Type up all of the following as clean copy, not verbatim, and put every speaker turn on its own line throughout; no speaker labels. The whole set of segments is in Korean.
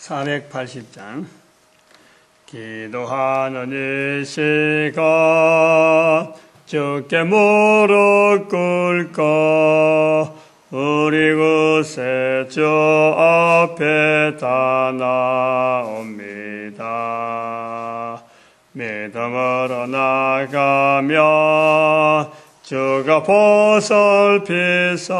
480장 기도하는 이 시간 주께 무릎 꿇고 우리 구세 주 앞에 다 나옵니다. 믿음으로 나가면 주가 보살피사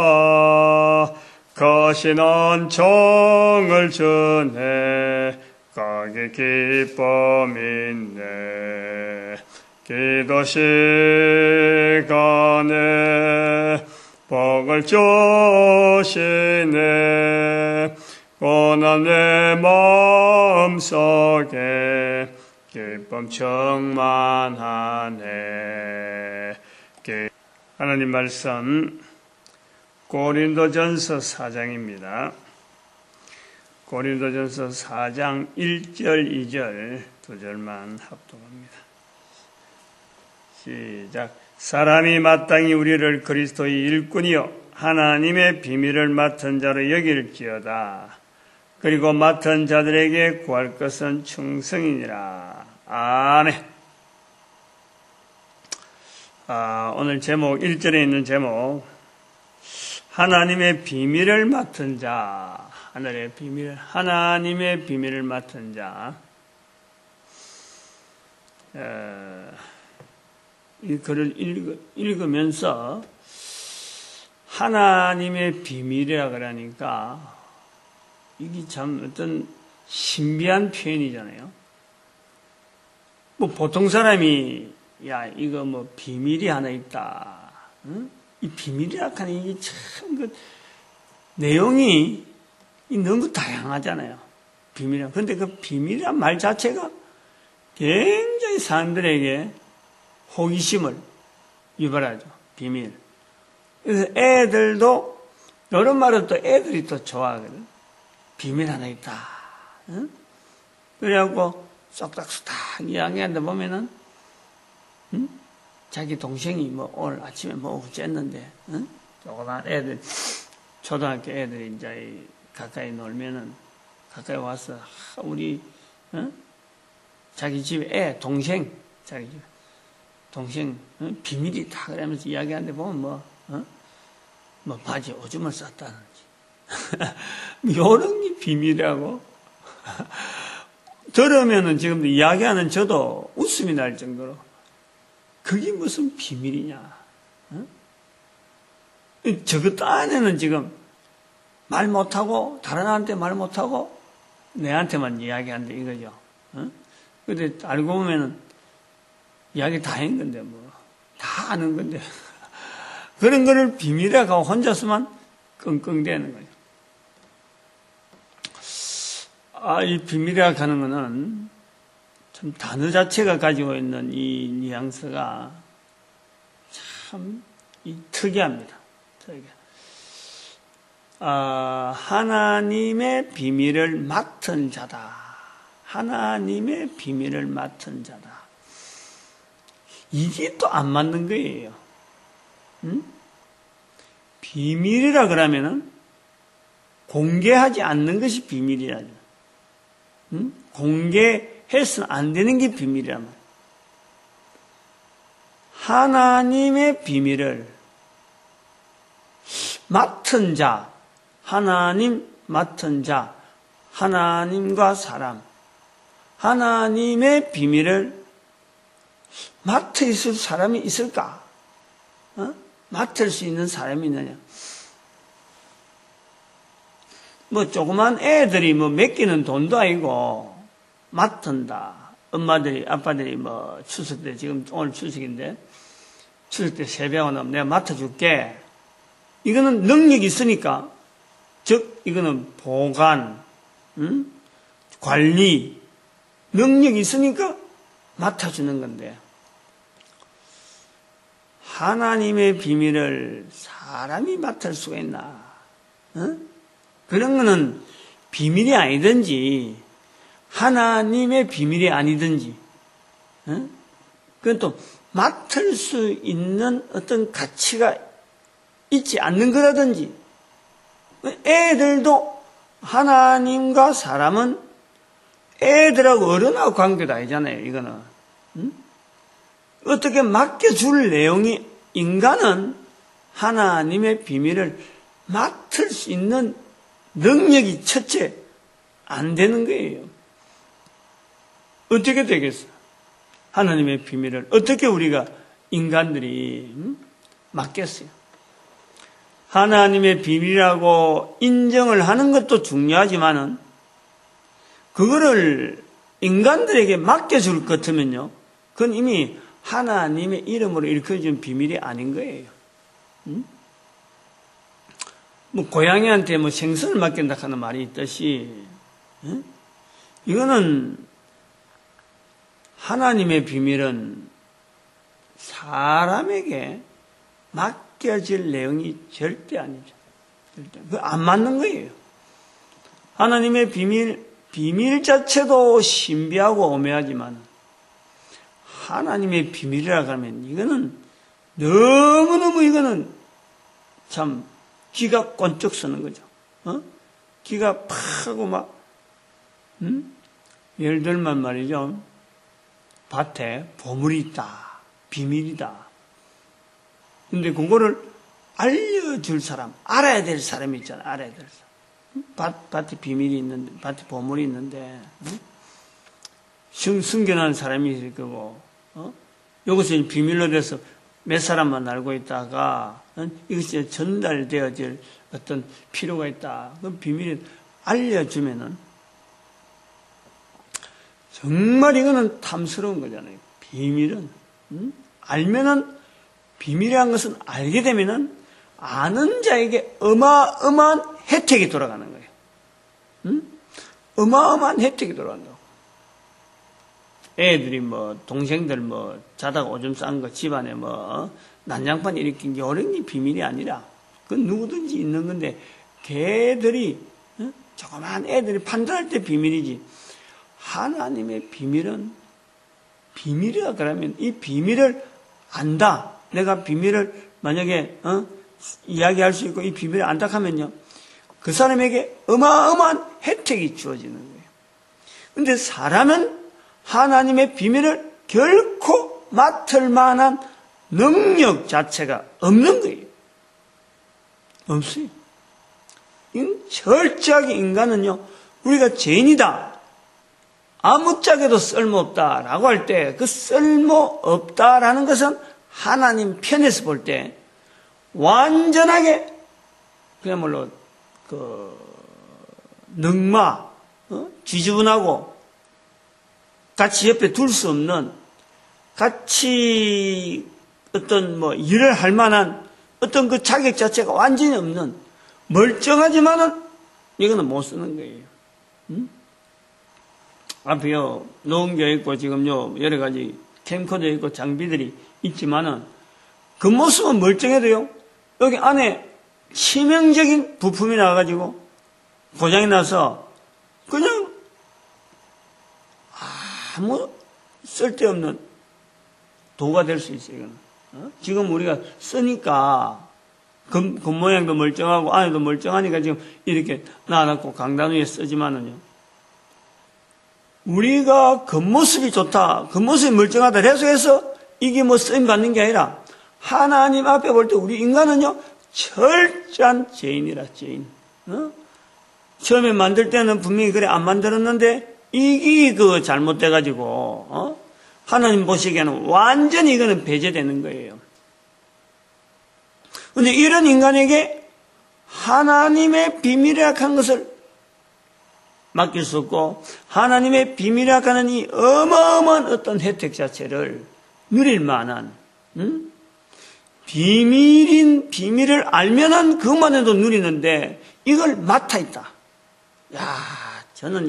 거시는 종을 주네 거기 기쁨 있네. 기도 시간에 복을 주시네. 고난 내 마음속에 기쁨 충만하네. 하나님 말씀 고린도전서 4장입니다. 고린도전서 4장 1절, 2절, 2절만 합독합니다. 시작. 사람이 마땅히 우리를 그리스도의 일꾼이요 하나님의 비밀을 맡은 자로 여길지어다. 그리고 맡은 자들에게 구할 것은 충성이니라. 아멘. 오늘 제목 1절에 있는 제목 하나님의 비밀을 맡은 자, 하나님의 비밀을 맡은 자. 이 글을 읽으면서 하나님의 비밀이라 그러니까 이게 참 어떤 신비한 표현이잖아요. 뭐 보통 사람이 야 이거 뭐 비밀이 하나 있다. 응? 이 비밀이라 하는 이게 참 그 내용이 너무 다양하잖아요. 비밀이라. 그런데 그 비밀이란 말 자체가 굉장히 사람들에게 호기심을 유발하죠. 비밀. 그래서 애들도 여러 말을 또 애들이 또 좋아하거든. 비밀 하나 있다. 응? 그래갖고 쏙닥쏙닥 이야기하는데 보면은 응? 자기 동생이 뭐 오늘 아침에 뭐 어쨌는데 응? 조그만 애들 초등학교 애들이 이제 가까이 놀면은 가까이 와서 우리 응? 자기 집에 동생 자기 집 동생 응? 비밀이 있다 그러면서 이야기하는데 보면 뭐 바지 오줌을 쌌다는지 요런 게 비밀이라고 들으면은 지금 이야기하는 저도 웃음이 날 정도로 그게 무슨 비밀이냐? 응? 저것 안에는 지금 말 못하고 다른 한테 말 못하고 내한테만 이야기한다 이거죠. 응? 근데 알고 보면은 이야기 다 한 건데 뭐 다 아는 건데 그런 거를 비밀이라고 혼자서만 끙끙대는 거예요. 이 비밀이라고 하는 거는 참 단어 자체가 가지고 있는 이 뉘앙스가 참 특이합니다. 하나님의 비밀을 맡은 자다. 하나님의 비밀을 맡은 자다. 이게 또 안 맞는 거예요. 응? 비밀이라 그러면은 공개하지 않는 것이 비밀이라죠. 응? 공개해서는 안 되는 게 비밀이란 말이에요. 하나님의 비밀을 맡은 자, 하나님 맡은 자, 하나님과 사람, 하나님의 비밀을 맡을 있을 사람이 있을까? 맡을 수 있는 사람이 있느냐? 뭐 조그만 애들이 뭐 맡기는 돈도 아니고 맡은다. 엄마들이 아빠들이 뭐 추석 때 지금 오늘 추석인데 추석 때 세배하고 나면 내가 맡아줄게. 이거는 능력이 있으니까 즉 이거는 보관, 관리 능력이 있으니까 맡아주는 건데 하나님의 비밀을 사람이 맡을 수가 있나? 그런 거는 비밀이 아니든지 하나님의 비밀이 아니든지 그건 또 맡을 수 있는 어떤 가치가 있지 않는 거라든지 애들도 하나님과 사람은 애들하고 어른하고 관계도 아니잖아요, 이거는. 응? 어떻게 맡겨줄 내용이 인간은 하나님의 비밀을 맡을 수 있는 능력이 첫째 안 되는 거예요. 어떻게 되겠어? 하나님의 비밀을 어떻게 우리가 인간들이 맡겠어요? 하나님의 비밀이라고 인정을 하는 것도 중요하지만은 그거를 인간들에게 맡겨줄 것 같으면요, 그건 이미 하나님의 이름으로 일컬어준 비밀이 아닌 거예요. 뭐 고양이한테 뭐 생선을 맡긴다 하는 말이 있듯이, 이거는 하나님의 비밀은 사람에게 맡겨질 내용이 절대 아니죠. 절대. 그거 안 맞는 거예요. 하나님의 비밀 자체도 신비하고 오묘하지만 하나님의 비밀이라고 하면 이거는 너무너무 이거는 참 기가 꼰쩍 서는 거죠. 기가 파고 막, 예를 들면 말이죠. 밭에 보물이 있다. 비밀이다. 근데 그거를 알려줄 사람, 알아야 될 사람이 있잖아요. 알아야 될 사람. 밭에 비밀이 있는데, 밭에 보물이 있는데, 숨겨놓은 사람이 있을 거고, 이것을 비밀로 돼서 몇 사람만 알고 있다가, 이것이 전달되어질 어떤 필요가 있다. 그 비밀을 알려주면은, 정말 이거는 탐스러운 거잖아요. 비밀은. 알면은, 비밀이란 것은 알게 되면은, 아는 자에게 어마어마한 혜택이 돌아가는 거예요. 어마어마한 혜택이 돌아간다고. 애들이 뭐, 동생들 뭐, 자다가 오줌 싼 거, 집안에 뭐, 난장판 일으킨 게 어린이 비밀이 아니라, 그건 누구든지 있는 건데, 걔들이, 조그만 애들이 판단할 때 비밀이지. 하나님의 비밀은, 비밀이라 그러면 이 비밀을 안다. 내가 비밀을 만약에, 이야기할 수 있고 이 비밀을 안다 하면요. 그 사람에게 어마어마한 혜택이 주어지는 거예요. 근데 사람은 하나님의 비밀을 결코 맡을 만한 능력 자체가 없는 거예요. 없어요. 철저하게 인간은요, 우리가 죄인이다. 아무짝에도 쓸모없다라고 할 때 그 쓸모없다라는 것은 하나님 편에서 볼 때 완전하게 그야말로 능마, 지저분하고 같이 옆에 둘 수 없는 같이 어떤 뭐 일을 할 만한 어떤 그 자격 자체가 완전히 없는 멀쩡하지만은 이거는 못 쓰는 거예요. 앞에요 노은교 있고 지금요 여러 가지 캠코더 있고 장비들이 있지만은 그 모습은 멀쩡해도요 여기 안에 치명적인 부품이 나와가지고 고장이 나서 그냥 아무 쓸데없는 도가 될 수 있어요. 이거는. 지금 우리가 쓰니까 겉모양도 멀쩡하고 안에도 멀쩡하니까 지금 이렇게 놔놓고 강단 위에 쓰지만은요. 우리가 겉모습이 좋다, 겉모습이 멀쩡하다 해서 이게 뭐 쓰임 받는 게 아니라 하나님 앞에 볼 때 우리 인간은요 철저한 죄인이라 죄인. 처음에 만들 때는 분명히 그래 안 만들었는데 이게 그 잘못돼가지고 하나님 보시기에는 완전히 이거는 배제되는 거예요. 근데 이런 인간에게 하나님의 비밀이라 한 것을 맡길 수 없고 하나님의 비밀이라 하는 이 어마어마한 어떤 혜택 자체를 누릴 만한 비밀을 알면은 그것만 해도 누리는데 이걸 맡아 있다. 야, 저는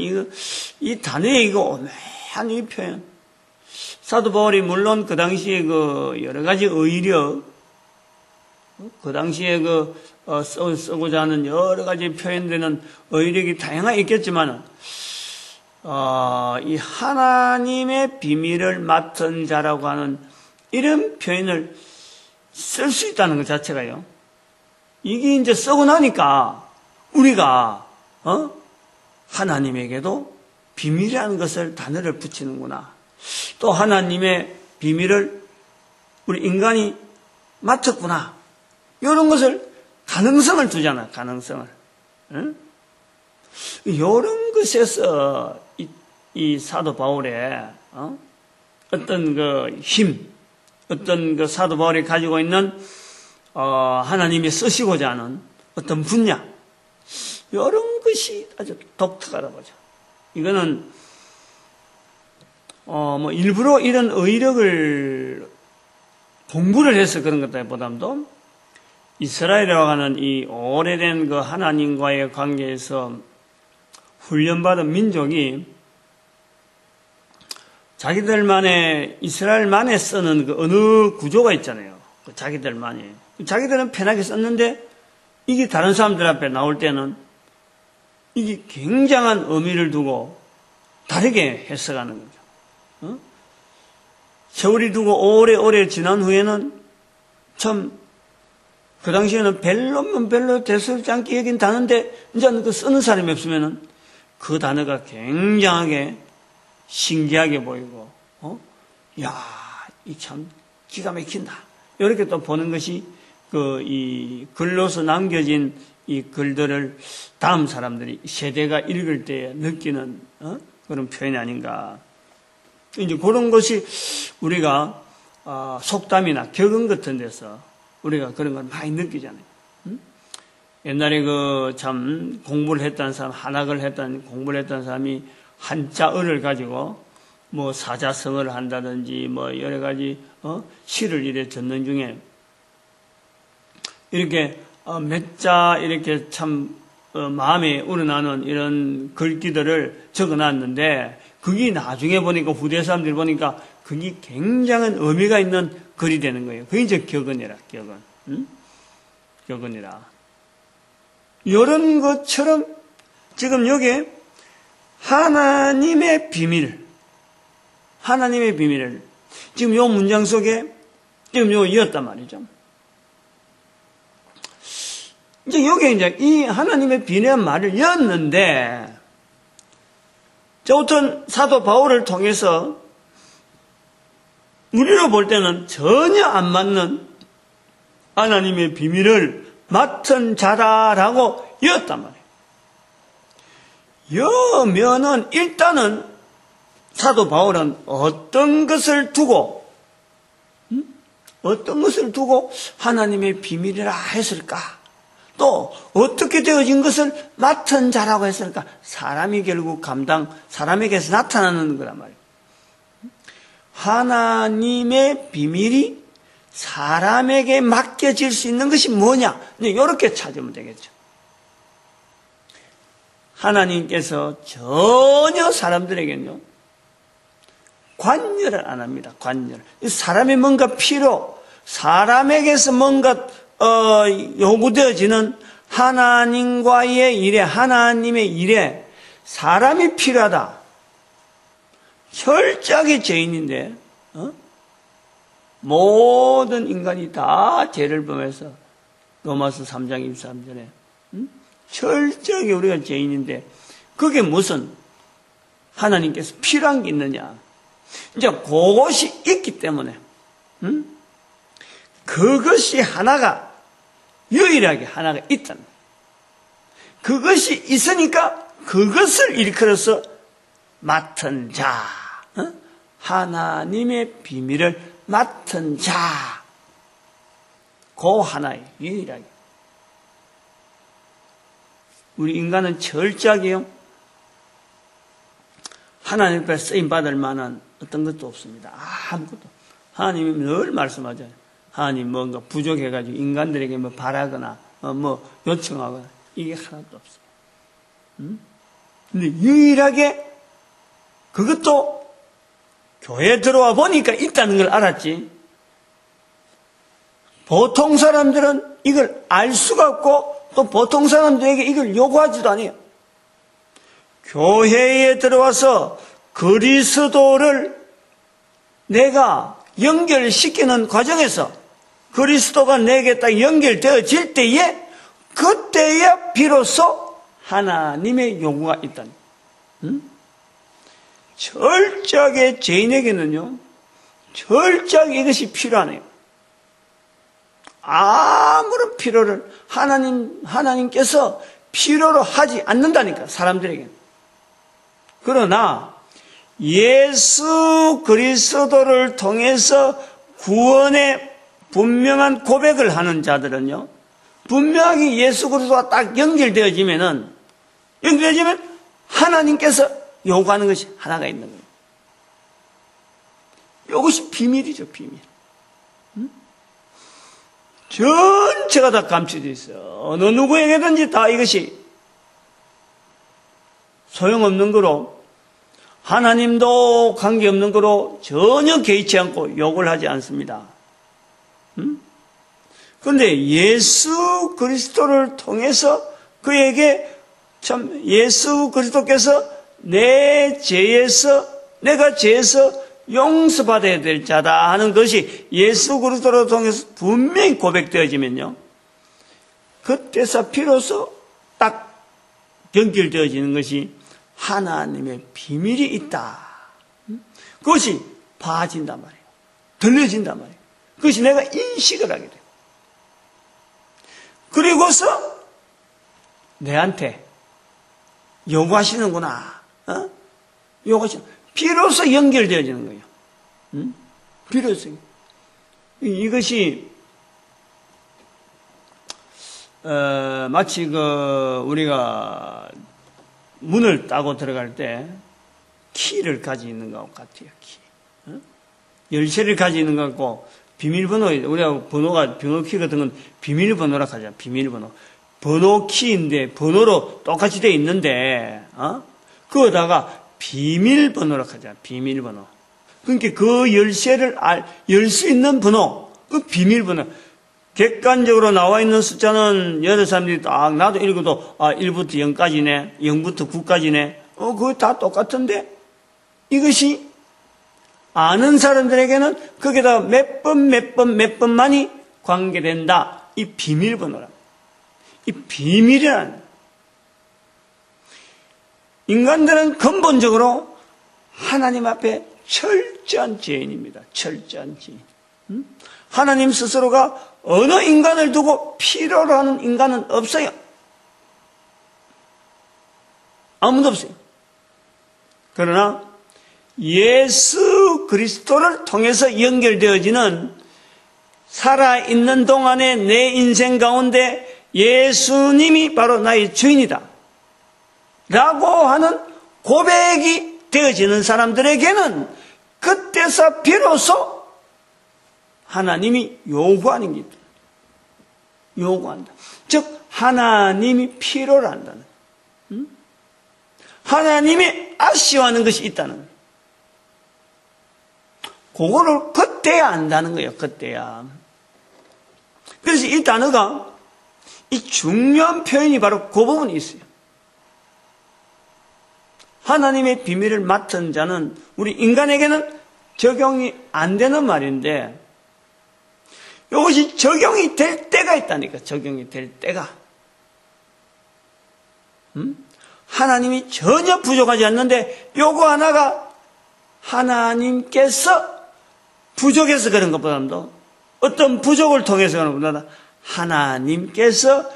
이 단어에 이거 오묘한 이 표현. 사도 바울이 물론 그 당시에 그 여러 가지 의력, 그 당시에 쓰고자 하는 여러 가지 표현되는 의력이 다양하게 있겠지만, 이 하나님의 비밀을 맡은 자라고 하는 이런 표현을 쓸 수 있다는 것 자체가요. 이게 이제 쓰고 나니까 우리가, 하나님에게도 비밀이라는 것을 단어를 붙이는구나. 또 하나님의 비밀을 우리 인간이 맡았구나. 이런 것을 가능성을 두잖아. 가능성을. 응? 이런 것에서 이 사도 바울의 어떤 그 힘, 어떤 그 사도 바울이 가지고 있는 하나님이 쓰시고자 하는 어떤 분야, 이런 것이 아주 독특하다고 하죠. 이거는 뭐 일부러 이런 의력을 공부를 해서 그런 것보다도 이스라엘이라고 하는 이 오래된 그 하나님과의 관계에서 훈련받은 민족이 자기들만의, 이스라엘만에 쓰는 그 어느 구조가 있잖아요. 자기들만이. 자기들은 편하게 썼는데 이게 다른 사람들 앞에 나올 때는 이게 굉장한 의미를 두고 다르게 해석하는 거죠. 세월이 두고 오래 지난 후에는 참 그 당시에는 별로 대수롭지 않게 여긴 단어인데 이제 그 쓰는 사람이 없으면은 그 단어가 굉장하게 신기하게 보이고, 야, 이 참 기가 막힌다. 이렇게 또 보는 것이 이 글로서 남겨진 이 글들을 다음 사람들이 세대가 읽을 때 느끼는 그런 표현이 아닌가. 이제 그런 것이 우리가 속담이나 격언 같은 데서 우리가 그런 걸 많이 느끼잖아요. 옛날에 참 공부를 했던 사람, 공부를 했던 사람이 한자어를 가지고 뭐 사자성어를 한다든지 뭐 여러 가지 시를 이래 적는 중에 이렇게 몇 자 이렇게 참 마음에 우러나는 이런 글귀들을 적어놨는데 그게 나중에 보니까 후대 사람들이 보니까 그게 굉장한 의미가 있는 글이 되는 거예요. 그게 이제 격언이라, 격언. 격언이라. 이런 것처럼 지금 여기에 하나님의 비밀을 지금 요 문장 속에 지금 요 이었단 말이죠. 이제 여기에 이제 이 하나님의 비밀이라는 말을 이었는데 어떤 사도 바울을 통해서 우리로 볼 때는 전혀 안 맞는 하나님의 비밀을 맡은 자다라고 이었단 말이에요. 여면은 일단은 사도 바울은 어떤 것을 두고 하나님의 비밀이라 했을까? 또 어떻게 되어진 것을 맡은 자라고 했을까? 사람이 결국 사람에게서 나타나는 거란 말이에요. 하나님의 비밀이 사람에게 맡겨질 수 있는 것이 뭐냐? 이렇게 찾으면 되겠죠. 하나님께서 전혀 사람들에게는요, 관여를 안 합니다. 관여를. 사람의 뭔가 사람에게서 뭔가 요구되어지는 하나님과의 일에, 하나님의 일에 사람이 필요하다. 철저하게 죄인인데 모든 인간이 다 죄를 범해서 로마서 3장 23절에 철저하게 우리가 죄인인데 그게 무슨 하나님께서 필요한 게 있느냐. 이제 그것이 있기 때문에 그것이 유일하게 하나가 있다는 거예요. 그것이 있으니까 그것을 일컬어서 맡은 자, 하나님의 비밀을 맡은 자, 그 하나예요. 유일하게. 우리 인간은 철저하게요, 하나님 앞에 쓰임받을 만한 어떤 것도 없습니다. 아무것도. 하나님이 늘 말씀하잖아요. 하나님 뭔가 부족해가지고 인간들에게 뭐 바라거나 뭐 요청하거나 이게 하나도 없어요. 근데 유일하게 그것도 교회에 들어와 보니까 있다는 걸 알았지. 보통 사람들은 이걸 알 수가 없고 또 보통 사람들에게 이걸 요구하지도 않아요. 교회에 들어와서 그리스도를 내가 연결시키는 과정에서 그리스도가 내게 딱 연결되어질 때에 그때야 비로소 하나님의 요구가 있다니. 철저하게 죄인에게는요, 철저하게 이것이 필요하네요. 아무런 필요를 하나님께서 필요로 하지 않는다니까, 사람들에게. 그러나 예수 그리스도를 통해서 구원의 분명한 고백을 하는 자들은요, 분명하게 예수 그리스도와 딱 연결되어지면 하나님께서 요구하는 것이 하나가 있는 거예요. 이것이 비밀이죠, 비밀. 전체가 다 감춰져 있어요. 어느 누구에게든지 다 이것이 소용없는 거로, 하나님도 관계없는 거로 전혀 개의치 않고 욕을 하지 않습니다. 그런데 예수 그리스도를 통해서 그에게 참 예수 그리스도께서 내가 죄에서 용서받아야 될 자다 하는 것이 예수 그리스도를 통해서 분명히 고백되어지면요, 그때서 비로소 딱 연결되어지는 것이 하나님의 비밀이 있다. 그것이 봐진단 말이에요. 들려진단 말이에요. 그것이 내가 인식을 하게 돼요. 그리고서 내한테 요구하시는구나. 비로소 연결되어지는 거예요. 비로소. 이것이 마치 우리가 문을 따고 들어갈 때 키를 가지고 있는 것 같아요. 키. 열쇠를 가지고 있는 것 같고, 비밀번호, 우리가 번호키 같은 건 비밀번호라 하잖아. 비밀번호. 번호 키인데 번호로 똑같이 되어 있는데, 그거다가 비밀번호라 하잖아. 비밀번호. 그러니까 그 열쇠를 열 수 있는 번호, 그 비밀번호. 객관적으로 나와 있는 숫자는 여러 사람들이 딱 나도 읽어도 1부터 0까지네, 0부터 9까지네. 그거 다 똑같은데 이것이 아는 사람들에게는 거기다 몇 번만이 관계된다. 이 비밀번호라. 이 비밀이라는. 인간들은 근본적으로 하나님 앞에 철저한 죄인입니다. 철저한 죄인. 하나님 스스로가 어느 인간을 두고 필요로 하는 인간은 없어요. 아무도 없어요. 그러나 예수 그리스도를 통해서 연결되어지는, 살아있는 동안에 내 인생 가운데 예수님이 바로 나의 주인이다 라고 하는 고백이 되어지는 사람들에게는 그때서 비로소 하나님이 요구하는 게 있다. 요구한다. 즉 하나님이 필요로 한다는, 하나님이 아쉬워하는 것이 있다는, 그거를 그때야 안다는 거예요. 그때야. 그래서 이 단어가, 이 중요한 표현이 바로 그 부분이 있어요. 하나님의 비밀을 맡은 자는 우리 인간에게는 적용이 안 되는 말인데, 이것이 적용이 될 때가 있다니까. 적용이 될 때가. 하나님이 전혀 부족하지 않는데 요거 하나가 하나님께서 부족해서 그런 것보다도, 어떤 부족을 통해서 그런 것보다 하나님께서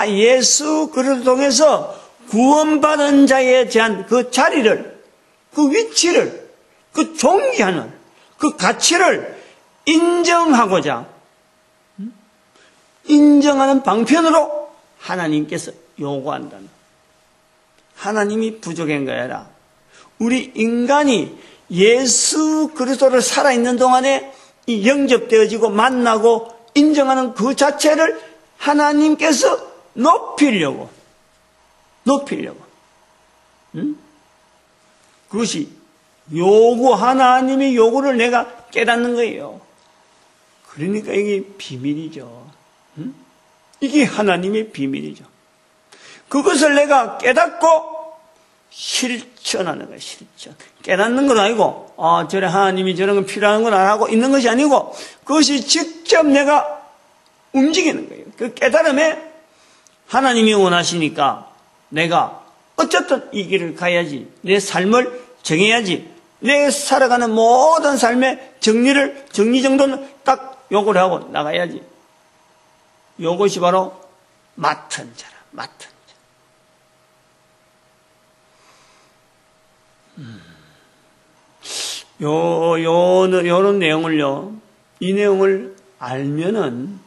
예수 그리스도를 통해서 구원받은 자에 대한 그 자리를, 그 위치를, 그 존귀하는 그 가치를 인정하고자 인정하는 방편으로 하나님께서 요구한다는. 하나님이 부족한 게 아니라 우리 인간이 예수 그리스도를 살아있는 동안에 이 영접되어지고 만나고 인정하는 그 자체를 하나님께서 높이려고. 그것이 하나님의 요구를 내가 깨닫는 거예요. 그러니까 이게 비밀이죠. 이게 하나님의 비밀이죠. 그것을 내가 깨닫고 실천하는 거예요. 실천. 깨닫는 건 아니고 저래 하나님이 저런 건 필요한 건 안 하고 있는 것이 아니고, 그것이 직접 내가 움직이는 거예요. 그 깨달음에 하나님이 원하시니까 내가 어쨌든 이 길을 가야지, 내 삶을 정해야지. 내 살아가는 모든 삶의 정리정돈은 딱 요걸 하고 나가야지. 요것이 바로 맡은 자라, 맡은 자. 요런 내용을요, 이 내용을 알면은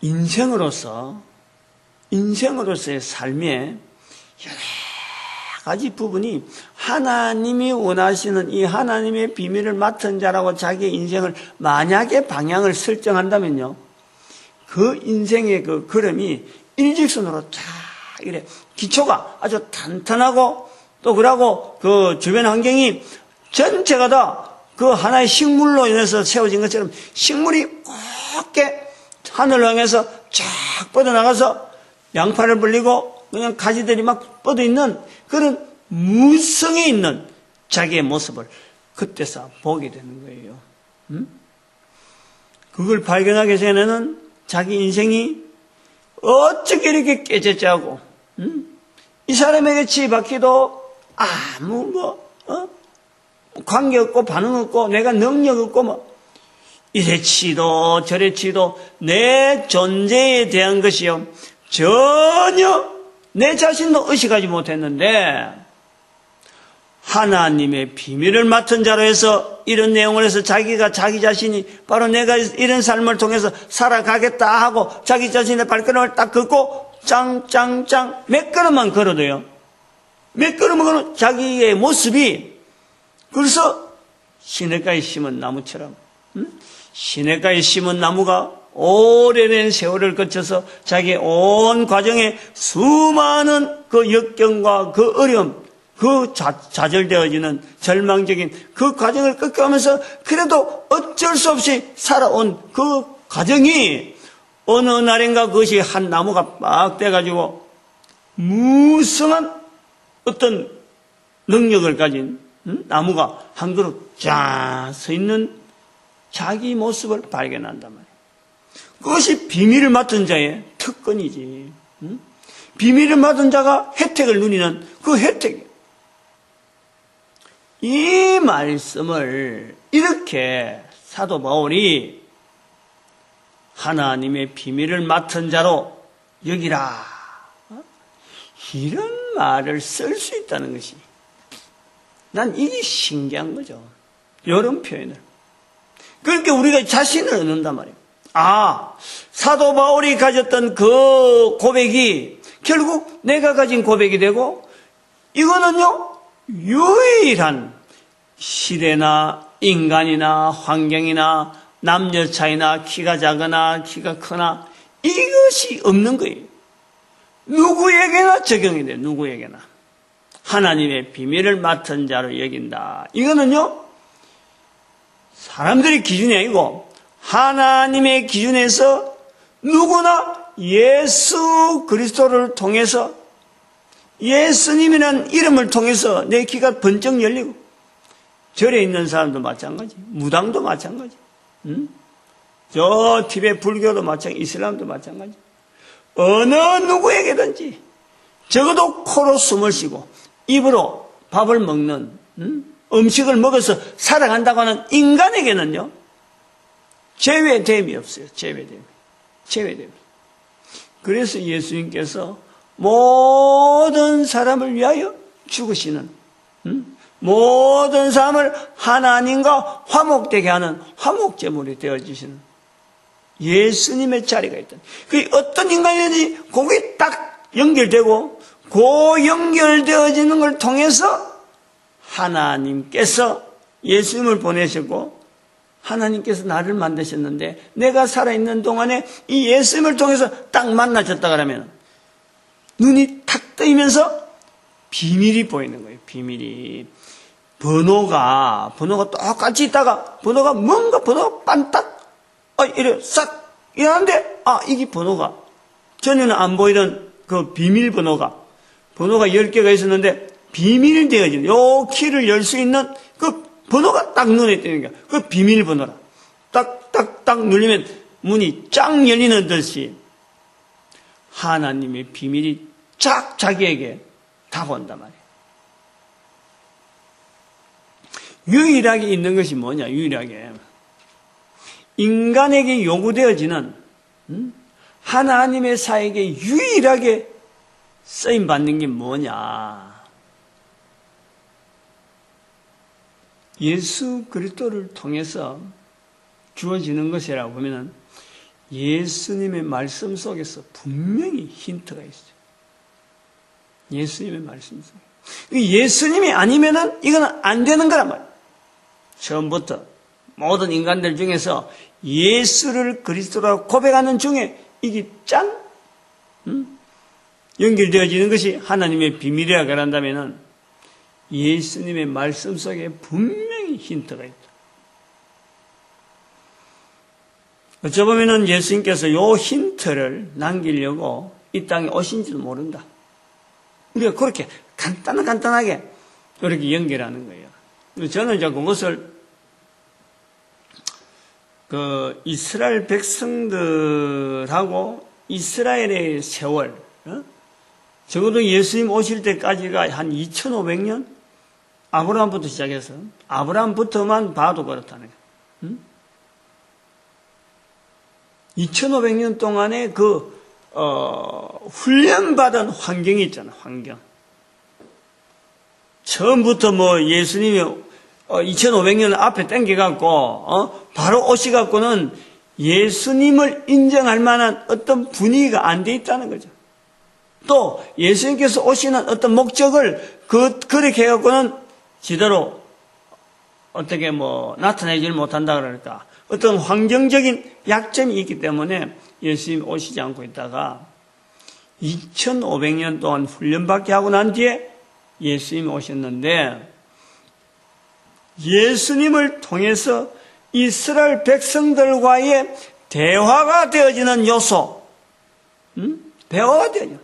인생으로서의 삶에 여러 가지 부분이 하나님이 원하시는 이 하나님의 비밀을 맡은 자라고 자기의 인생을 만약에 방향을 설정한다면요, 그 인생의 그 걸음이 일직선으로 쫙 이래 기초가 아주 탄탄하고 또 그러고 그 주변 환경이 전체가 다 그 하나의 식물로 인해서 세워진 것처럼 식물이 곱게 하늘을 향해서 쫙 뻗어나가서 양파를 벌리고 그냥 가지들이 막 뻗어있는 그런 무성에 있는 자기의 모습을 그때서 보게 되는 거예요. 그걸 발견하기 전에는 자기 인생이 어떻게 이렇게 깨졌자고, 이 사람에게 치받기도 아무 관계 없고 반응 없고 내가 능력 없고 이래 치도 저래 치도 내 존재에 대한 것이요 전혀 내 자신도 의식하지 못했는데, 하나님의 비밀을 맡은 자로 해서 이런 내용을 해서 자기가 자기 자신이 바로 내가 이런 삶을 통해서 살아가겠다 하고 자기 자신의 발걸음을 딱 걷고 짱짱짱 몇 걸음만 걸어도요, 몇 걸음만 걸어도 자기의 모습이 그래서 시냇가에 심은 나무처럼, 시냇가에 심은 나무가 오래된 세월을 거쳐서 자기의 온 과정에 수많은 그 역경과 그 어려움, 그 좌절되어지는 절망적인 그 과정을 겪어가면서 그래도 어쩔 수 없이 살아온 그 과정이 어느 날인가 그것이 한 나무가 막 돼가지고 무성한 어떤 능력을 가진 나무가 한 그룹 쫙 서 있는 자기 모습을 발견한단 말이에요. 그것이 비밀을 맡은 자의 특권이지. 비밀을 맡은 자가 혜택을 누리는 그 혜택이에요. 이 말씀을 이렇게 사도 바울이 하나님의 비밀을 맡은 자로 여기라, 이런 말을 쓸 수 있다는 것이 난 이게 신기한 거죠. 이런 표현을. 그러니까 우리가 자신을 얻는단 말이에요. 사도 바울이 가졌던 그 고백이 결국 내가 가진 고백이 되고, 이거는요 유일한 시대나 인간이나 환경이나 남녀 차이나 키가 작거나 키가 크나 이것이 없는 거예요. 누구에게나 적용이 돼요. 누구에게나. 하나님의 비밀을 맡은 자로 여긴다. 이거는요 사람들의 기준이 아니고 하나님의 기준에서 누구나 예수 그리스도를 통해서, 예수님이라는 이름을 통해서 내 귀가 번쩍 열리고, 절에 있는 사람도 마찬가지, 무당도 마찬가지, 저 티베트 불교도 마찬가지, 이슬람도 마찬가지, 어느 누구에게든지 적어도 코로 숨을 쉬고 입으로 밥을 먹는 음식을 먹어서 살아간다고 하는 인간에게는요 제외됨이 없어요. 제외됨이. 그래서 예수님께서 모든 사람을 위하여 죽으시는, 모든 사람을 하나님과 화목되게 하는 화목제물이 되어주시는 예수님의 자리가 있던, 그 어떤 인간이든지 거기에 딱 연결되고 그 연결되어지는 걸 통해서 하나님께서 예수님을 보내셨고 하나님께서 나를 만드셨는데, 내가 살아있는 동안에 이 예수님을 통해서 딱 만나셨다 그러면 눈이 탁 뜨이면서 비밀이 보이는 거예요. 비밀이. 번호가 똑같이 있다가 번호가 반딱 이래 싹 이러는데, 이게 번호가 전에는 안 보이던 그 비밀 번호가 10개가 있었는데 비밀이 되어지는, 요 키를 열 수 있는 그 번호가 딱 눈에 띄는 거야. 그 비밀번호라. 딱 누르면 문이 쫙 열리는 듯이 하나님의 비밀이 쫙 자기에게 다가온단 말이에요. 유일하게 있는 것이 뭐냐? 유일하게 인간에게 요구되어지는 하나님의 사역에 유일하게 쓰임받는 게 뭐냐? 예수 그리스도를 통해서 주어지는 것이라고 보면은 예수님의 말씀 속에서 분명히 힌트가 있어요. 예수님의 말씀 속에. 예수님이 아니면은 이거는 안 되는 거란 말이에요. 처음부터 모든 인간들 중에서 예수를 그리스도라고 고백하는 중에 이게 짠 연결되어지는 것이 하나님의 비밀이라고 한다면은 예수님의 말씀 속에 분명히 힌트가 있다. 어쩌 보면은 예수님께서 요 힌트를 남기려고 이 땅에 오신지도 모른다. 우리가 그렇게 간단하게 그렇게 연결하는 거예요. 저는 이제 그것을 이스라엘 백성들하고 이스라엘의 세월, 적어도 예수님 오실 때까지가 한 2500년? 아브라함부터 시작해서 아브라함부터만 봐도 그렇다는 거예요. 2500년 동안의 훈련받은 환경이 있잖아, 환경. 처음부터 예수님이 2500년 앞에 땡겨갖고, 바로 오시갖고는 예수님을 인정할 만한 어떤 분위기가 안 돼 있다는 거죠. 또, 예수님께서 오시는 어떤 목적을 그렇게 해갖고는 제대로 어떻게 나타내질 못한다 그럴까. 어떤 환경적인 약점이 있기 때문에 예수님이 오시지 않고 있다가 2500년 동안 훈련받게 하고 난 뒤에 예수님이 오셨는데 예수님을 통해서 이스라엘 백성들과의 대화가 되어지는 요소, 대화가 되어져.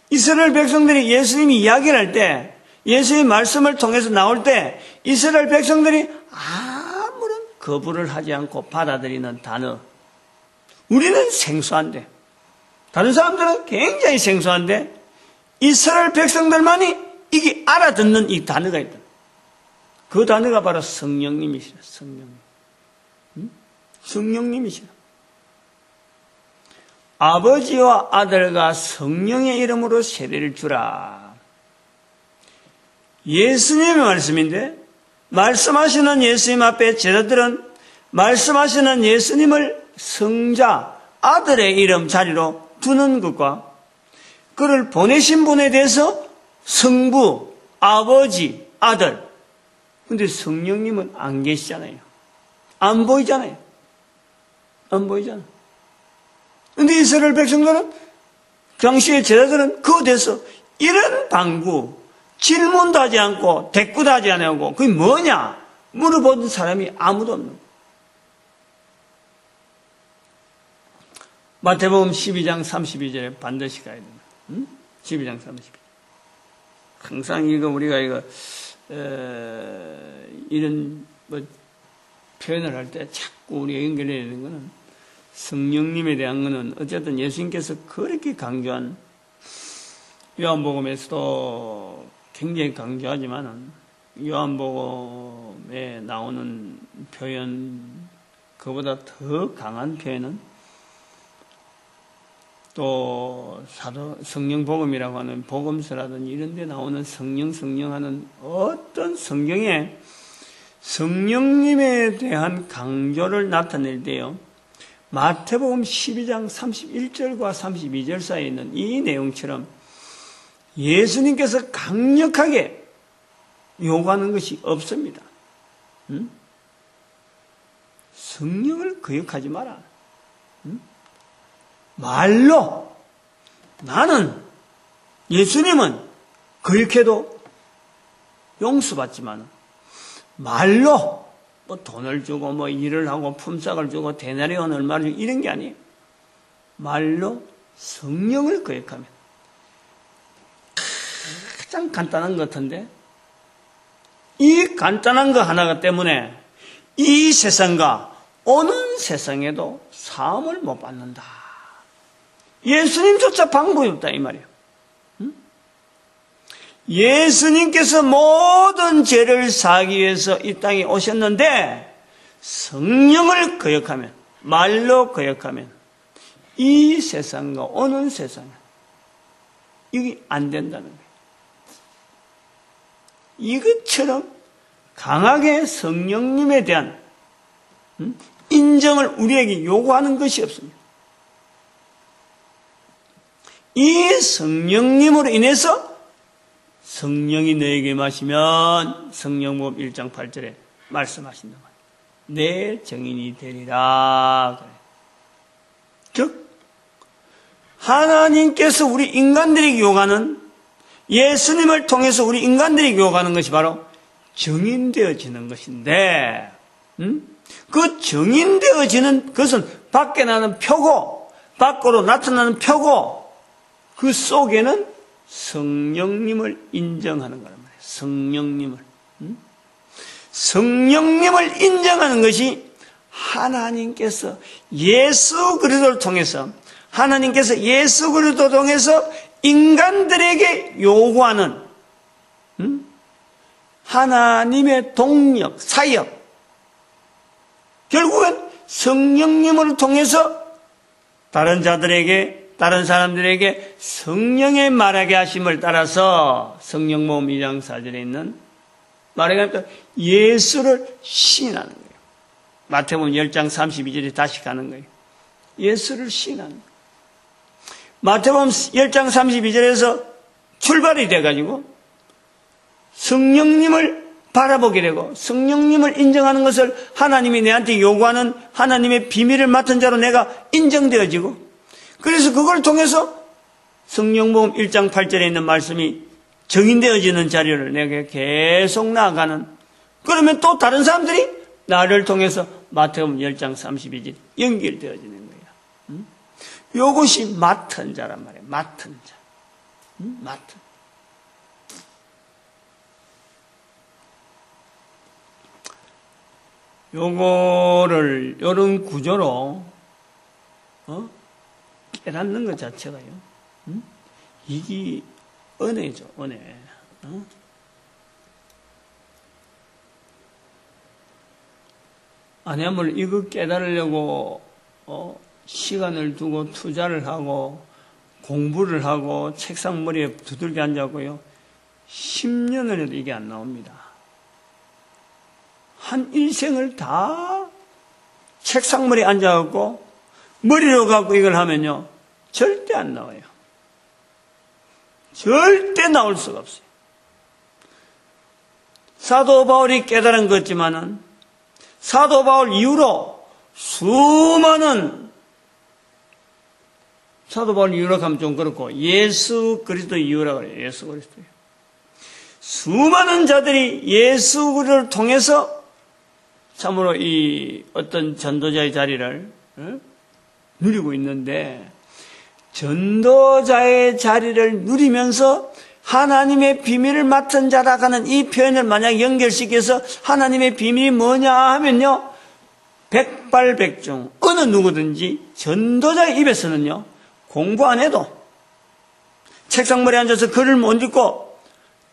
이스라엘 백성들이 예수님이 이야기를 할 때, 예수님 말씀을 통해서 나올 때 이스라엘 백성들이 아무런 거부를 하지 않고 받아들이는 단어. 우리는 생소한데, 다른 사람들은 굉장히 생소한데 이스라엘 백성들만이 이게 알아듣는 이 단어가 있다. 그 단어가 바로 성령님이시라. 성령님이시라. 아버지와 아들과 성령의 이름으로 세례를 주라. 예수님의 말씀인데, 말씀하시는 예수님 앞에 제자들은 말씀하시는 예수님을 성자, 아들의 이름 자리로 두는 것과 그를 보내신 분에 대해서 성부, 아버지, 아들. 근데 성령님은 안 계시잖아요. 안 보이잖아요. 안 보이잖아. 근데 이스라엘 백성들은, 당시의 제자들은 그에 대해서 이런 방구, 질문도 하지 않고 대꾸도 하지 않고 그게 뭐냐 물어보는 사람이 아무도 없는 거예요. 마태복음 12장 32절에 반드시 가야 된다. 12장 32절. 항상 우리가 이런 표현을 할 때 자꾸 우리가 연결해야 되는 거는 성령님에 대한 거는 어쨌든 예수님께서 그렇게 강조한 요한복음에서도 굉장히 강조하지만은 요한복음에 나오는 표현 그보다 더 강한 표현은 또 성령복음이라고 하는 복음서라든지 이런 데 나오는 성령하는 어떤 성경에 성령님에 대한 강조를 나타낼 때요. 마태복음 12장 31절과 32절 사이에 있는 이 내용처럼 예수님께서 강력하게 요구하는 것이 없습니다. 성령을 거역하지 마라. 말로 나는 예수님은 거역해도 용서받지만 말로 돈을 주고 일을 하고 품삯을 주고 데나리온 얼마를 주고 이런 게 아니에요. 말로 성령을 거역하면 가장 간단한 것 같은데 이 간단한 거 하나가 때문에 이 세상과 오는 세상에도 사함을 못 받는다. 예수님조차 방법이 없다 이 말이에요. 예수님께서 모든 죄를 사하기 위해서 이 땅에 오셨는데 성령을 거역하면, 말로 거역하면 이 세상과 오는 세상은 이게 안 된다는 거예요. 이것처럼 강하게 성령님에 대한 인정을 우리에게 요구하는 것이 없습니다. 이 성령님으로 인해서 성령이 너에게 마시면 성령복음 1장 8절에 말씀하신단 말이에요. 내 정인이 되리라. 즉 하나님께서 우리 인간들에게 요구하는, 예수님을 통해서 우리 인간들에게 요구하는 것이 바로 정인되어지는 것인데, 그 정인되어지는 것은 밖에 나는 표고, 밖으로 나타나는 표고, 그 속에는 성령님을 인정하는 거란 말이에요. 성령님을. 성령님을 인정하는 것이 하나님께서 예수 그리스도를 통해서, 하나님께서 예수 그리스도를 통해서 인간들에게 요구하는 하나님의 동력, 사역, 결국은 성령님을 통해서 다른 자들에게, 다른 사람들에게 성령의 말하게 하심을 따라서 성령복음 2장 4절에 있는 말하게 하니까 예수를 시인하는 거예요. 마태복음 10장 32절에 다시 가는 거예요. 예수를 시인하는 거예요. 마태복음 10장 32절에서 출발이 돼가지고 성령님을 바라보게 되고 성령님을 인정하는 것을 하나님이 내한테 요구하는 하나님의 비밀을 맡은 자로 내가 인정되어지고, 그래서 그걸 통해서 성령복음 1장 8절에 있는 말씀이 정인되어지는 자리를 내게 계속 나아가는, 그러면 또 다른 사람들이 나를 통해서 마태복음 10장 32절 연결되어지는 거예요. 이것이 맡은 자란 말이에요. 맡은 자. 맡은. 요거를, 요런 구조로, 깨닫는 것 자체가요. 이게 은혜죠, 은혜. 아니면 이거 깨달으려고, 시간을 두고 투자를 하고, 공부를 하고, 책상 머리에 두들겨 앉았고요. 10년을 해도 이게 안 나옵니다. 한 일생을 다 책상 머리에 앉아갖고, 머리로 갖고 이걸 하면요, 절대 안 나와요. 절대 나올 수가 없어요. 사도 바울이 깨달은 것 같지만은, 사도 바울 이후로 수많은, 사도 바울 이후로 하면 좀 그렇고, 예수 그리스도 이후라고 그래요. 예수 그리스도. 수많은 자들이 예수 그리스도를 통해서 참으로 이 어떤 전도자의 자리를 누리고 있는데, 전도자의 자리를 누리면서 하나님의 비밀을 맡은 자라고 하는 이 표현을 만약 연결시켜서 하나님의 비밀이 뭐냐 하면요, 백발백중 어느 누구든지 전도자의 입에서는요, 공부 안 해도 책상머리에 앉아서 글을 못 읽고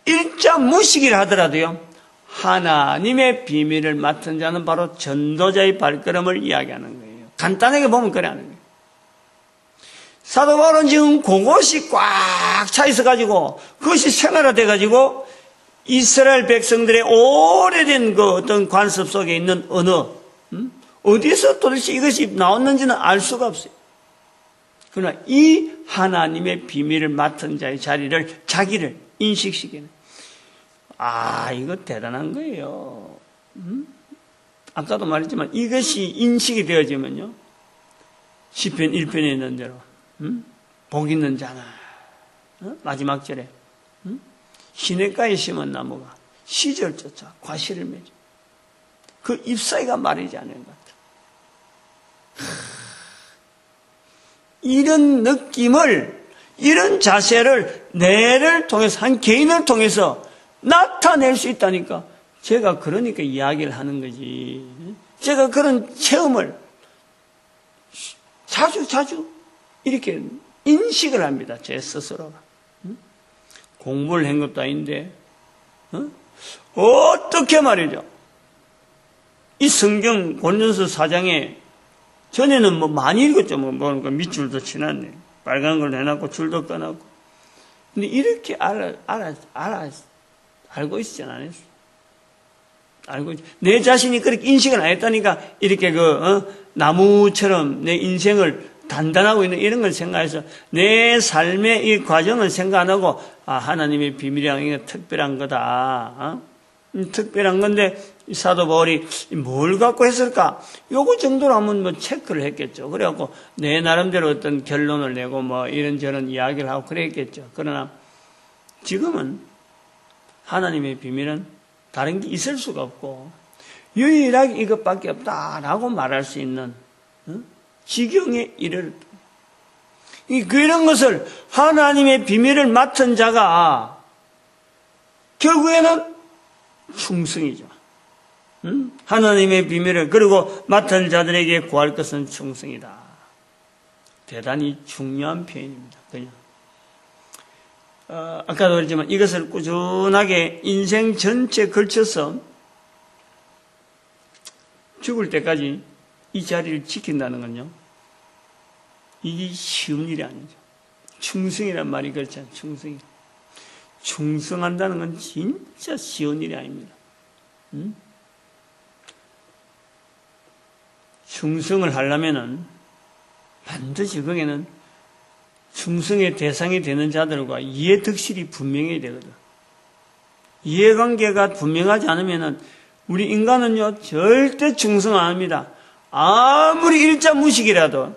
일자 무식이라 하더라도요, 하나님의 비밀을 맡은 자는 바로 전도자의 발걸음을 이야기하는 거예요. 간단하게 보면 그래 하는 거예요. 사도 바울은 지금 그것이 꽉 차 있어가지고, 그것이 생활화돼가지고, 이스라엘 백성들의 오래된 그 어떤 관습 속에 있는 언어, 어디서 도대체 이것이 나왔는지는 알 수가 없어요. 그러나 이 하나님의 비밀을 맡은 자의 자리를, 자기를 인식시키는, 이거 대단한 거예요. 아까도 말했지만 이것이 인식이 되어지면요, 시편 1편에 있는 대로 복 있는 자는 마지막 절에 시냇가에 심은 나무가 시절 쫓아 과실을 맺어. 그 잎사귀가 마르지 않은 것 같아. 이런 느낌을, 이런 자세를 내를 통해서, 한 개인을 통해서 나타낼 수 있다니까. 제가 그러니까 이야기를 하는 거지. 제가 그런 체험을 자주 이렇게 인식을 합니다. 제 스스로가. 공부를 한 것도 아닌데, 어떻게 말이죠? 이 성경 고린도서 4장에 전에는 뭐 많이 읽었죠. 뭐 밑줄도 치놨네. 빨간 걸 내놨고 줄도 꺼놨고. 근데 이렇게 알고 있지 않았어. 알고 있지. 내 자신이 그렇게 인식을 안 했다니까 이렇게 나무처럼 내 인생을 단단하고 있는 이런 걸 생각해서 내 삶의 이 과정을 생각 안 하고 하나님의 비밀이란 이게 특별한 거다. 특별한 건데 사도 바울이 뭘 갖고 했을까? 요거 정도로 한번 뭐 체크를 했겠죠. 그래갖고 내 나름대로 어떤 결론을 내고 뭐 이런저런 이야기를 하고 그랬겠죠. 그러나 지금은 하나님의 비밀은 다른 게 있을 수가 없고 유일하게 이것밖에 없다라고 말할 수 있는 지경에 이를 그런 것을 하나님의 비밀을 맡은 자가 결국에는 충성이죠. 하나님의 비밀을 그리고 맡은 자들에게 구할 것은 충성이다. 대단히 중요한 표현입니다. 그냥 아까도 그랬지만 이것을 꾸준하게 인생 전체에 걸쳐서 죽을 때까지 이 자리를 지킨다는 건요, 이게 쉬운 일이 아니죠. 충성이란 말이 그렇잖아요. 충성한다는 건 진짜 쉬운 일이 아닙니다. 충성을 하려면은 반드시 거기에는 충성의 대상이 되는 자들과 이해득실이 분명해야 되거든. 이해관계가 분명하지 않으면은 우리 인간은요 절대 충성 안 합니다. 아무리 일자무식이라도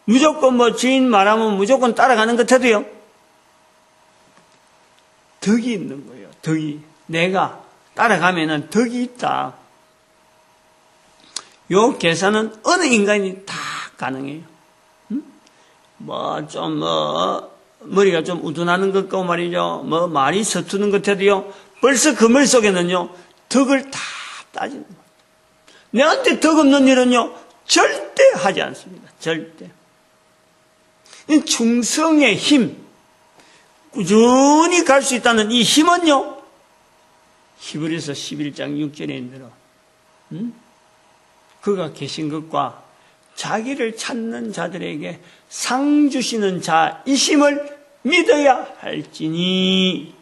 무조건 뭐 주인 말하면 무조건 따라가는 것 해도요 덕이 있는 거예요. 덕이. 내가 따라가면은 덕이 있다. 요 계산은 어느 인간이 다 가능해요. 머리가 좀 우둔하는 것 같고 말이죠. 말이 서투는 것 해도요 벌써 그 머릿속에는요 덕을 다 따지는 거예요. 내한테 덕 없는 일은요 절대 하지 않습니다. 절대. 충성의 힘, 꾸준히 갈 수 있다는 이 힘은요 히브리서 11장 6절에 있는 그가 계신 것과 자기를 찾는 자들에게 상 주시는 자이심을 믿어야 할지니.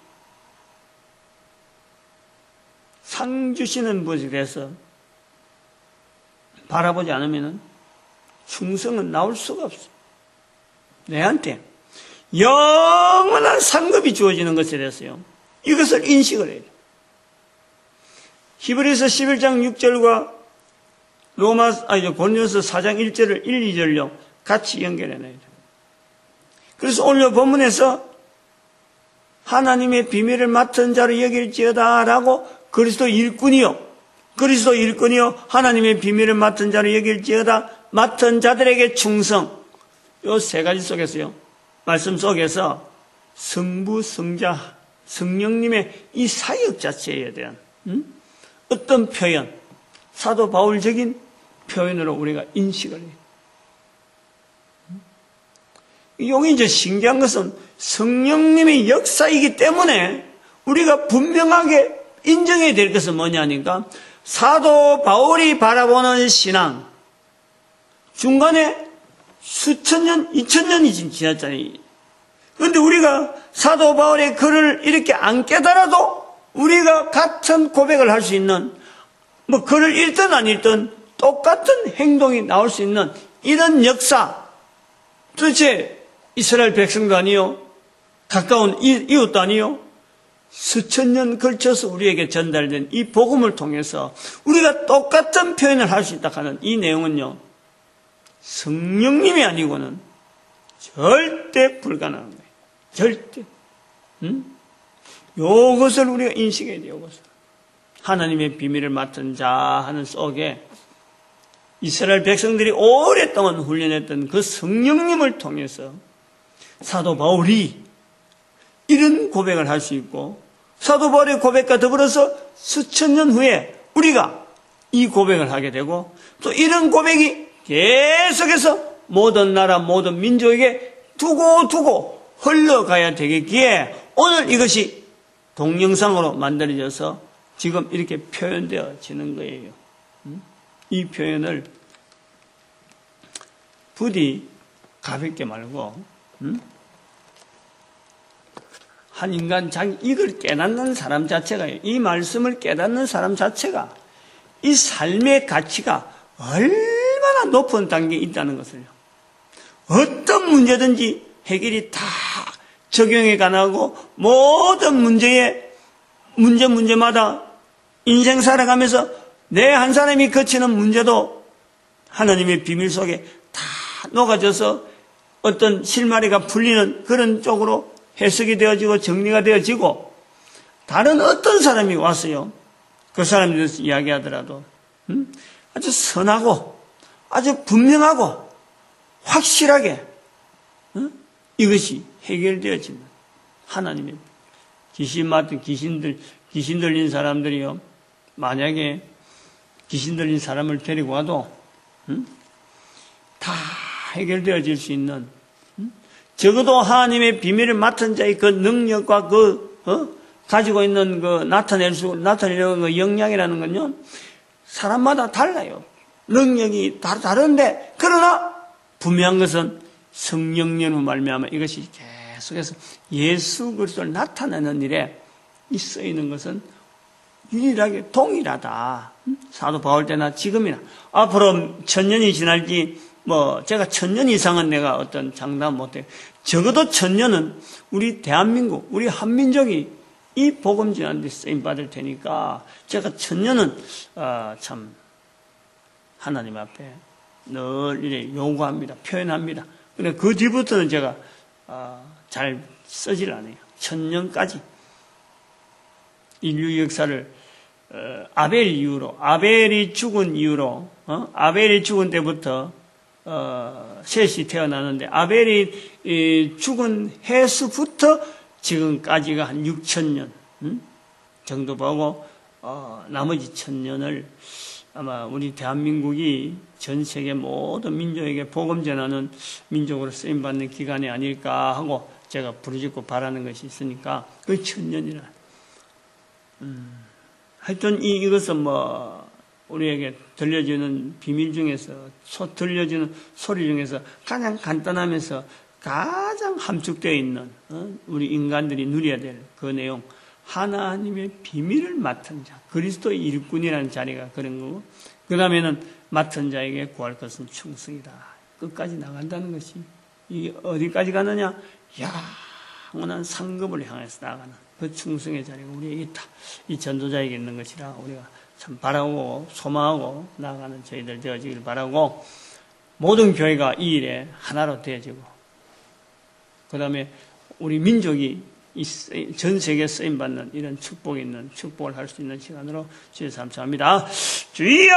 상 주시는 분에 대해서 바라보지 않으면 충성은 나올 수가 없어요. 내한테 영원한 상급이 주어지는 것에 대해서요 이것을 인식을 해야 돼요. 히브리서 11장 6절과 고린도서 4장 1절을 1, 2절요 같이 연결해 놔야 돼요. 그래서 오늘 본문에서 하나님의 비밀을 맡은 자로 여길지어다 라고 그리스도 일꾼이요 하나님의 비밀을 맡은 자로 여길지어다, 맡은 자들에게 충성. 요 세 가지 속에서요 말씀 속에서 성부, 성자, 성령님의 이 사역 자체에 대한 어떤 표현, 사도 바울적인 표현으로 우리가 인식을 해요. 여기 이제 신기한 것은 성령님의 역사이기 때문에 우리가 분명하게 인정해야 될 것은 뭐냐니까 사도 바울이 바라보는 신앙 중간에 수천 년, 2000년이 지났잖아요. 그런데 우리가 사도 바울의 글을 이렇게 안 깨달아도 우리가 같은 고백을 할 수 있는, 뭐 글을 읽든 안 읽든 똑같은 행동이 나올 수 있는 이런 역사, 도대체 이스라엘 백성도 아니요, 가까운 이웃도 아니요, 수천 년 걸쳐서 우리에게 전달된 이 복음을 통해서 우리가 똑같은 표현을 할 수 있다 하는 이 내용은요 성령님이 아니고는 절대 불가능한 거예요. 절대. 요것을 우리가 인식해야 돼요. 요것을. 하나님의 비밀을 맡은 자 하는 속에 이스라엘 백성들이 오랫동안 훈련했던 그 성령님을 통해서 사도 바울이 이런 고백을 할 수 있고, 사도 바울의 고백과 더불어서 수천 년 후에 우리가 이 고백을 하게 되고, 또 이런 고백이 계속해서 모든 나라 모든 민족에게 두고 흘러가야 되겠기에 오늘 이것이 동영상으로 만들어져서 지금 이렇게 표현되어지는 거예요. 이 표현을 부디 가볍게 말고 한 인간 자기 이걸 깨닫는 사람 자체가 이 말씀을 깨닫는 사람 자체가 이 삶의 가치가 얼마나 높은 단계에 있다는 것을요. 어떤 문제든지 해결이 다 적용해 가나고 모든 문제마다 인생 살아가면서 내 한 사람이 거치는 문제도 하나님의 비밀 속에 다 녹아져서 어떤 실마리가 풀리는 그런 쪽으로 해석이 되어지고 정리가 되어지고 다른 어떤 사람이 왔어요. 그 사람에 대해서 이야기하더라도 아주 선하고 아주 분명하고 확실하게 이것이 해결되어지는 하나님의 귀신 맡은 귀신 들린 사람들이요. 만약에 귀신 들린 사람을 데리고 와도 다 해결되어질 수 있는 적어도 하나님의 비밀을 맡은 자의 그 능력과 가지고 있는 나타내려는 그 역량이라는 건요. 사람마다 달라요. 능력이 다른데 그러나 분명한 것은 성령님으로 말미암아 이것이 계속해서 예수 그리스도를 나타내는 일에 쓰이는 것은 유일하게 동일하다. 사도 바울 때나 지금이나 앞으로 1000년이 지날지 제가 1000년 이상은 내가 어떤 장담 못해요. 적어도 1000년은 우리 대한민국, 우리 한민족이 이 복음 전하는 데 쓰임 받을 테니까 제가 1000년은 참 하나님 앞에 늘 이래 요구합니다. 표현합니다. 근데 그 뒤부터는 제가 잘 쓰질 않아요. 1000년까지 인류 역사를 아벨이 죽은 이후로 아벨이 죽은 때부터 셋이 태어나는데 아벨이 죽은 해수부터 지금까지가 한 6000년 정도 보고 나머지 1000년을 아마 우리 대한민국이 전 세계 모든 민족에게 복음 전하는 민족으로 쓰임받는 기간이 아닐까 하고 제가 부르짖고 바라는 것이 있으니까 그 1000년이라 하여튼 이것은 우리에게 들려주는 비밀 중에서 들려주는 소리 중에서 가장 간단하면서 가장 함축되어 있는 우리 인간들이 누려야 될 그 내용 하나님의 비밀을 맡은 자 그리스도의 일꾼이라는 자리가 그런 거고 그 다음에는 맡은 자에게 구할 것은 충성이다. 끝까지 나간다는 것이 이게 어디까지 가느냐 영원한 상급을 향해서 나가는 그 충성의 자리가 우리에게 있다. 이 전도자에게 있는 것이라 우리가 참 바라고 소망하고 나아가는 저희들 되어지길 바라고 모든 교회가 이 일에 하나로 되어지고 그 다음에 우리 민족이 전 세계에 쓰임받는 이런 축복이 있는 축복을 할 수 있는 시간으로 주여 감사합니다. 주여!